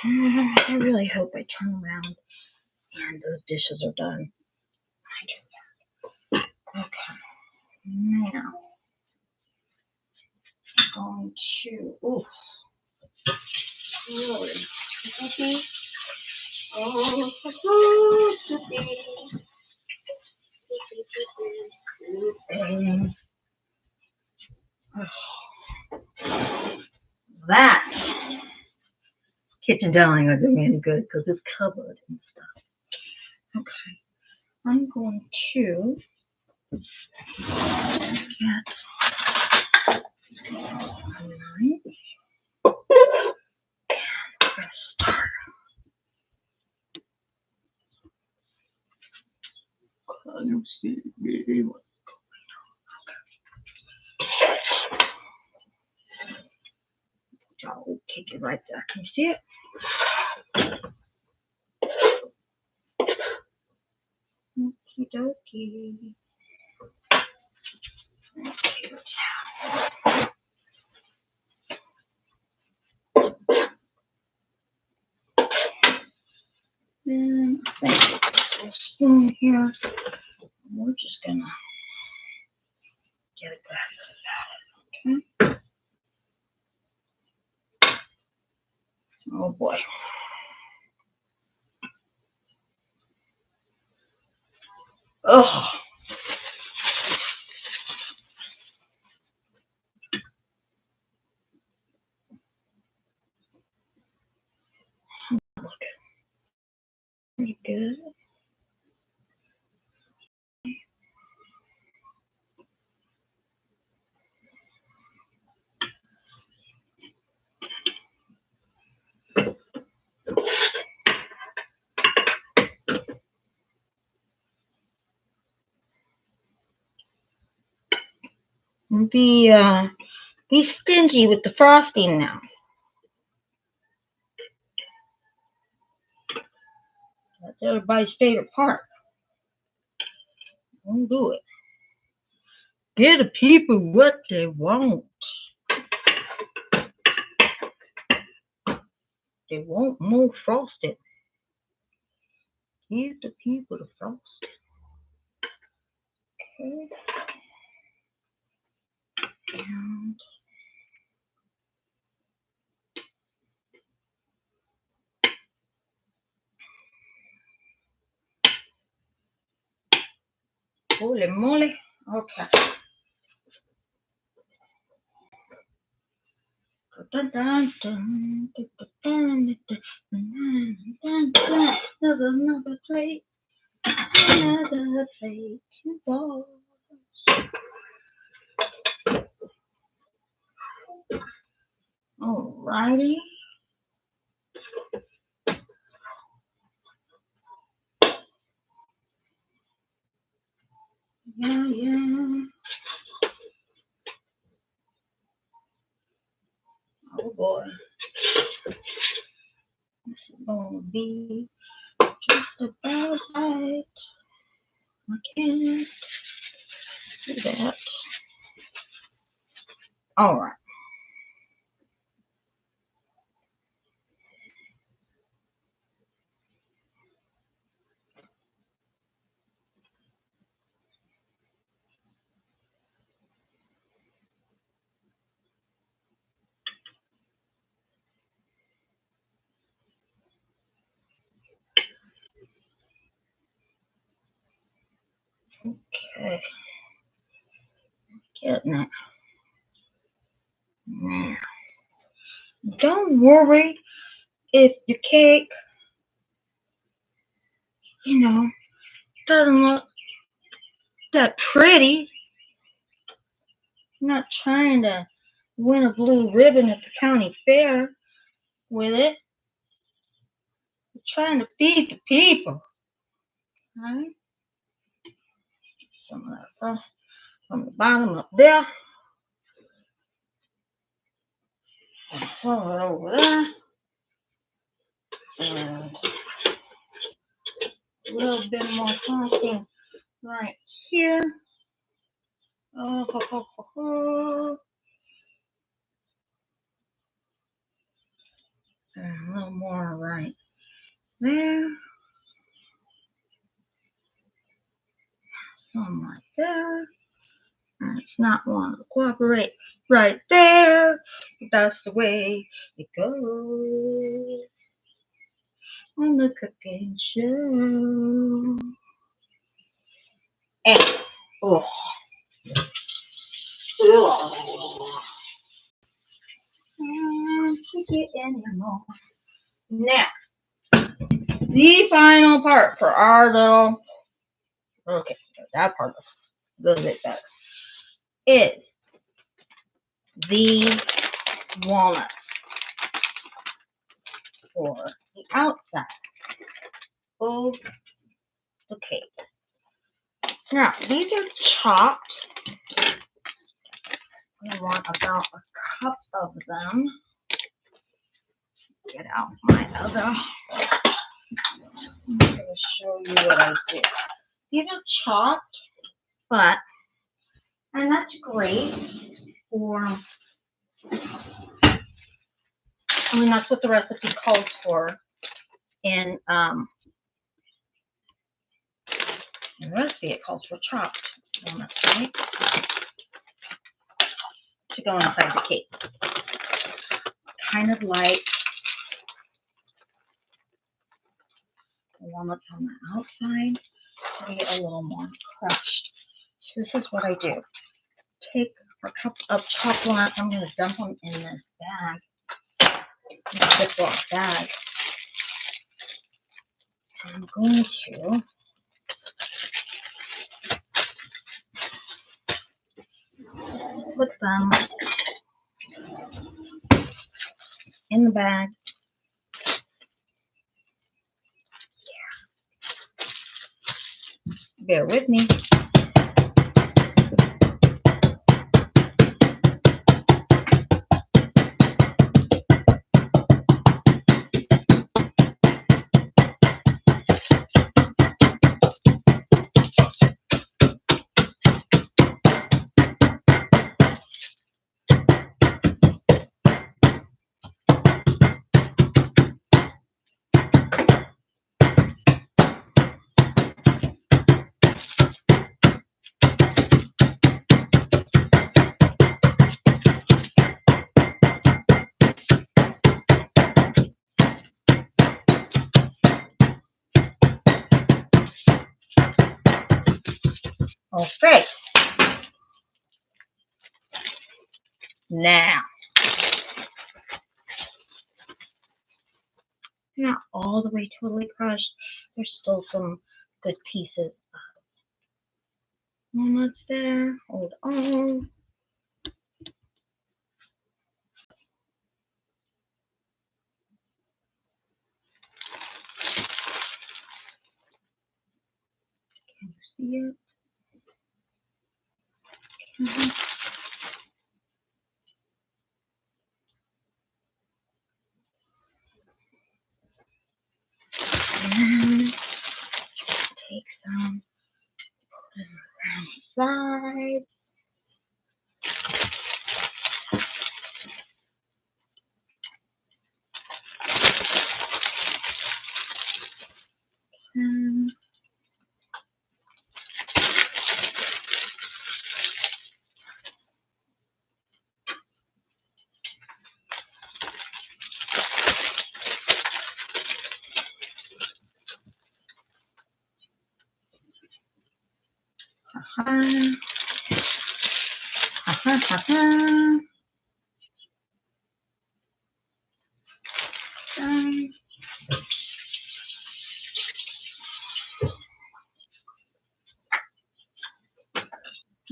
I really hope I turn around and those dishes are done. Now, I'm going to, ooh, really? Okay. Oh, that kitchen dining are doing any good because it's covered and stuff. Okay, I'm going to get let's see. I'll kick it right there. Can you see it? Okie dokie. Then I think a spoon here. We're just gonna get it back. Okay. Oh boy. Oh. Pretty good. Be stingy with the frosting now. That's everybody's favorite part. Don't do it. Give the people what they want. They want more frosting. Give the people the frosting. Okay. And holy moly. Okay. Another plate. Another plate to fall. Alrighty. Yeah. Oh boy. This is gonna be just about right. I can't do that. Alright. Okay. Getting it. Now, don't worry if your cake, doesn't look that pretty. I'm not trying to win a blue ribbon at the county fair with it. I'm trying to feed the people. Right? Some of that front from the bottom up there. And throw it over there. And a little bit more frosting right here. Oh, ho, ho, ho, ho. And a little more right there. Some right there. It's not wanting to cooperate right there. That's the way it goes on the cooking show. And oh, can't get anymore. Now, the final part for our little, okay, that part is a little bit better, is the walnut for the outside of the cake. Now, these are chopped. I want about a cup of them. Get out my other. I'm going to show you what I did. These are chopped, but, and that's great for, I mean, that's what the recipe calls for in the recipe. It calls for chopped walnuts, right? To go inside the cake. Kind of like the walnuts on the outside, maybe a little more crushed. So this is what I do. Take a cup of chopped walnuts. I'm going to dump them in this bag, this Ziploc bag. I'm going to put them in the bag. Bear with me. Okay. Now, not all the way totally crushed. There's still some good pieces of walnuts there. Hold on. Can you see it? And take some, put it around the side.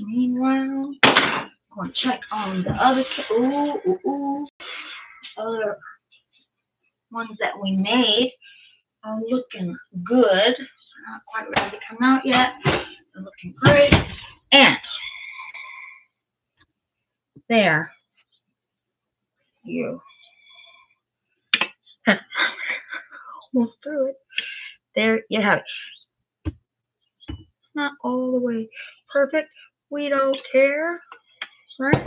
And meanwhile, I'm going to check on the other, other ones that we made are looking good. Not quite ready to come out yet. They're looking great. And there you almost through it. There you have it. It's not all the way perfect. We don't care, right?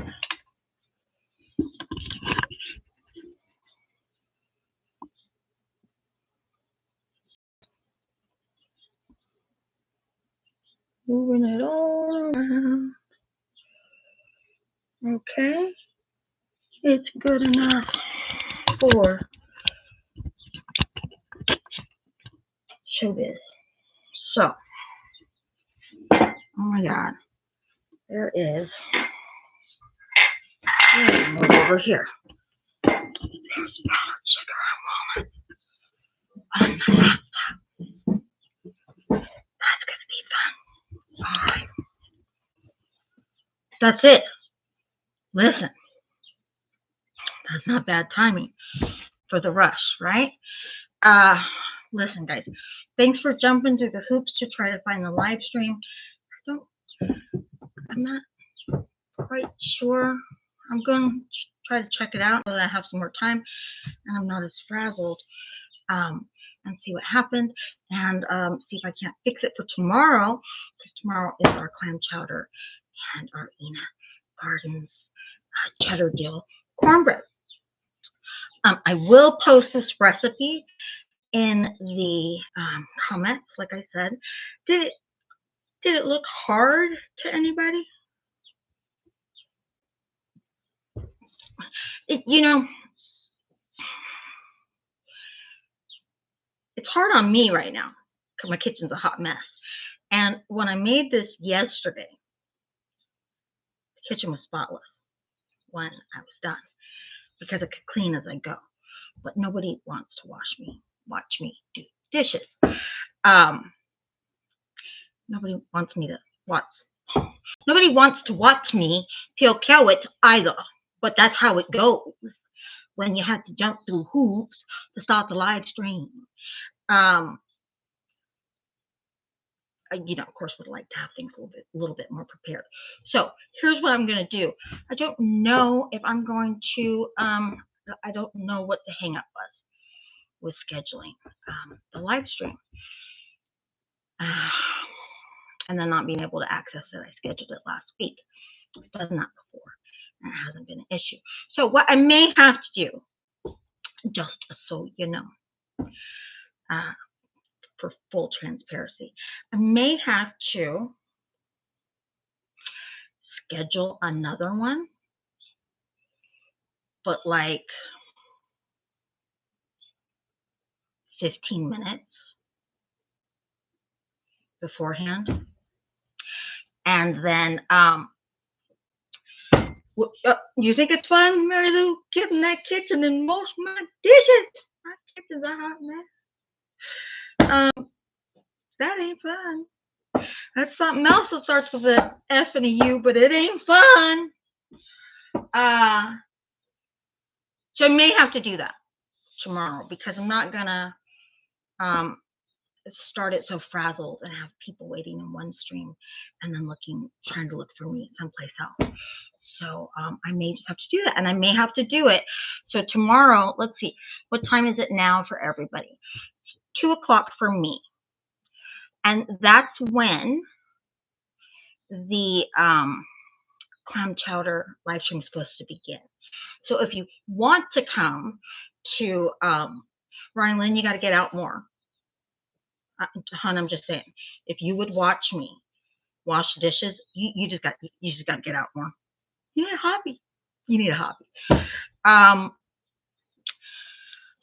Moving it all around. it's good enough for showbiz. So, oh my God, there is more over here. That's gonna be fun. All right. That's it. Listen, that's not bad timing for the rush, right? Listen, guys. Thanks for jumping through the hoops to try to find the live stream. I'm not quite sure. I'm going to try to check it out so that I have some more time and I'm not as frazzled. And see what happened, and see if I can't fix it for tomorrow, because tomorrow is our clam chowder and our Ina Gardens cheddar dill cornbread. I will post this recipe in the comments. Like I said, did it look hard to anybody? It's hard on me right now because my kitchen's a hot mess. And when I made this yesterday, the kitchen was spotless when I was done because I could clean as I go. But nobody wants to watch me do dishes. Nobody wants to watch me peel carrots either. But that's how it goes when you have to jump through hoops to start the live stream. Of course, would like to have things a little bit more prepared. So here's what I'm going to do. I don't know if I'm going to, I don't know what the hang up was with scheduling the live stream. And then not being able to access it. I scheduled it last week. I've done that before. And it hasn't been an issue. So what I may have to do, just so you know, for full transparency, I may have to schedule another one, but like 15 minutes beforehand. And then, you think it's fun, Mary Lou, get in that kitchen and wash my dishes? My kitchen's a hot mess. That ain't fun. That's something else that starts with an F and a U, but it ain't fun. So I may have to do that tomorrow because I'm not gonna start it so frazzled and have people waiting in one stream and then trying to look for me someplace else. So I may just have to do that, and I may have to do it. So tomorrow, let's see, what time is it now for everybody? 2 o'clock for me. And that's when the clam chowder live stream is supposed to begin. So if you want to come to Ryan Lynn, you got to get out more. Hon, I'm just saying, if you would watch me wash dishes, you just got to get out more. You need a hobby. You need a hobby.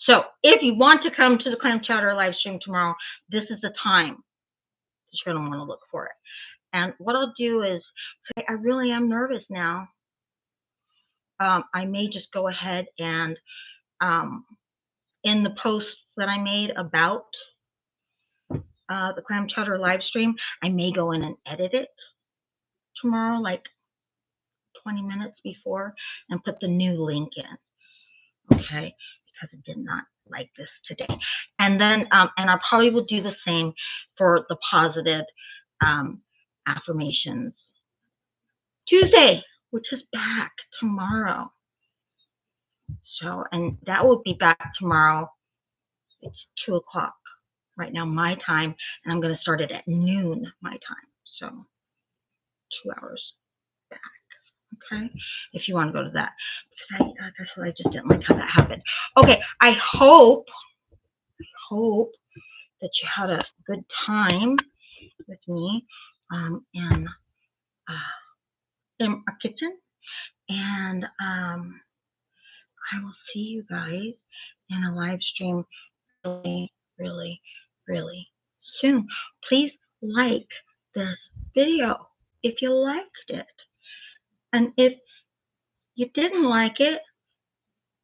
So if you want to come to the clam chowder live stream tomorrow, this is the time that you're going to want to look for it. And what I'll do is say, I really am nervous now. I may just go ahead and in the posts that I made about the clam chowder live stream, I may go in and edit it tomorrow, like 20 minutes before, and put the new link in. Okay, because I did not like this today. And then, and I probably will do the same for the positive affirmations Tuesday, which is back tomorrow. So, and that will be back tomorrow. It's 2 o'clock right now, my time, and I'm going to start it at noon, my time. So 2 hours back. Okay, if you want to go to that. Because I just didn't like how that happened. Okay, I hope that you had a good time with me in our kitchen. And I will see you guys in a live stream really, really, really soon. Please like this video if you liked it. And if you didn't like it,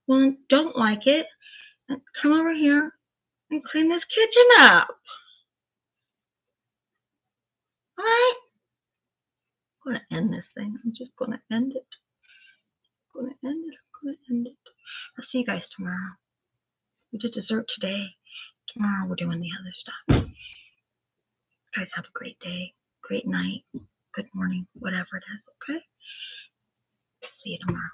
well, don't like it, and come over here and clean this kitchen up. All right? I'm going to end this thing. I'm just going to end it. I'm going to end it. I'm going to end it. I'll see you guys tomorrow. We did dessert today. Tomorrow we're doing the other stuff. You guys have a great day, great night, good morning, whatever it is, okay? See you tomorrow.